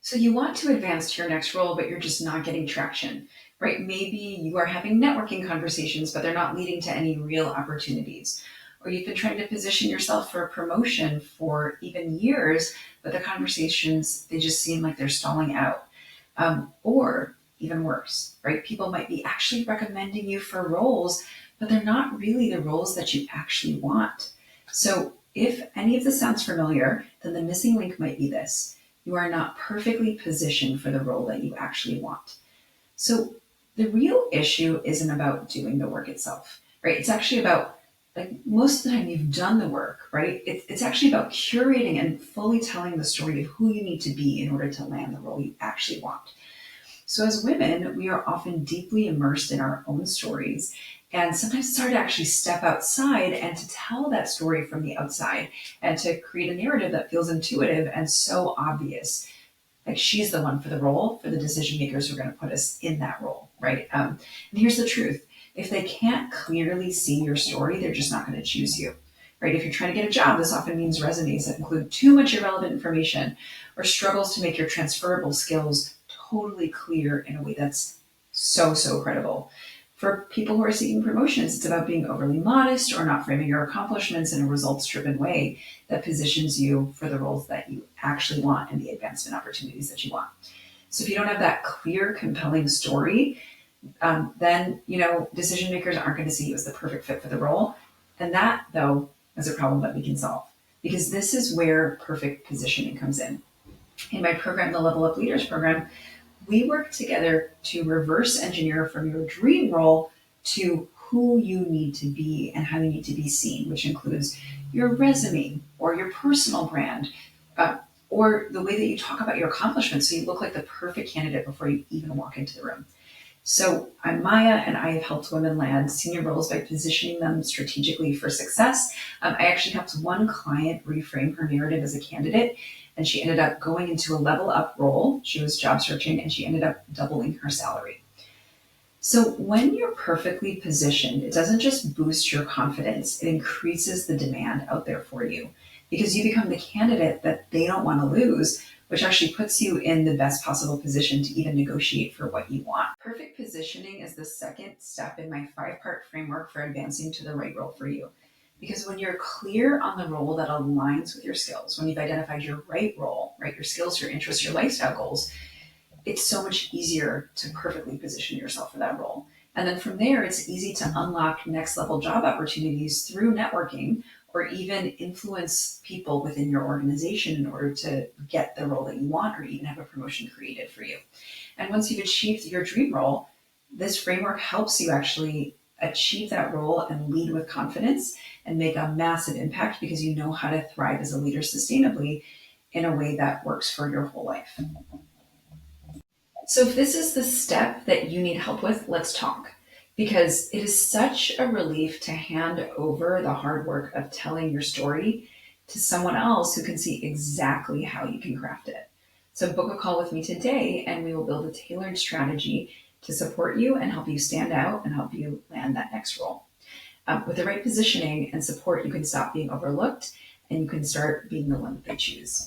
So you want to advance to your next role, but you're just not getting traction, right? Maybe you are having networking conversations, but they're not leading to any real opportunities. Or you've been trying to position yourself for a promotion for even years, but the conversations, they just seem like they're stalling out. Or even worse, right? People might be actually recommending you for roles, but they're not really the roles that you actually want. So if any of this sounds familiar, then the missing link might be this: you are not perfectly positioned for the role that you actually want. So the real issue isn't about doing the work itself, right? It's actually about, like, most of the time you've done the work, right? It's actually about curating and fully telling the story of who you need to be in order to land the role you actually want. So, as women, we are often deeply immersed in our own stories. And sometimes it's hard to actually step outside and to tell that story from the outside and to create a narrative that feels intuitive and so obvious. Like she's the one for the role, for the decision makers who are going to put us in that role, right? And here's the truth: if they can't clearly see your story, they're just not going to choose you. Right? If you're trying to get a job, this often means resumes that include too much irrelevant information or struggles to make your transferable skills totally clear in a way that's so credible. For people who are seeking promotions, it's about being overly modest or not framing your accomplishments in a results driven way that positions you for the roles that you actually want and the advancement opportunities that you want. So if you don't have that clear, compelling story, then decision makers aren't going to see you as the perfect fit for the role. And that, though, is a problem that we can solve, because this is where perfect positioning comes in. In my program, the Level Up Leaders program, we work together to reverse engineer from your dream role to who you need to be and how you need to be seen, which includes your resume or your personal brand, uh, or the way that you talk about your accomplishments so you look like the perfect candidate before you even walk into the room. So I'm Maya, and I have helped women land senior roles by positioning them strategically for success. I actually helped one client reframe her narrative as a candidate, and she ended up going into a level up role. She was job searching, and she ended up doubling her salary. So when you're perfectly positioned, it doesn't just boost your confidence, it increases the demand out there for you, because you become the candidate that they don't want to lose, which actually puts you in the best possible position to even negotiate for what you want. Perfect positioning is the second step in my 5-part framework for advancing to the right role for you. Because when you're clear on the role that aligns with your skills, when you've identified your right role, right, your skills, your interests, your lifestyle goals, it's so much easier to perfectly position yourself for that role. And then from there, it's easy to unlock next level job opportunities through networking, or even influence people within your organization in order to get the role that you want or even have a promotion created for you. And once you've achieved your dream role, this framework helps you actually achieve that role and lead with confidence and make a massive impact, because you know how to thrive as a leader sustainably in a way that works for your whole life. So if this is the step that you need help with, let's talk. Because it is such a relief to hand over the hard work of telling your story to someone else who can see exactly how you can craft it. So book a call with me today, and we will build a tailored strategy to support you and help you stand out and help you land that next role. With the right positioning and support, you can stop being overlooked and you can start being the one that they choose.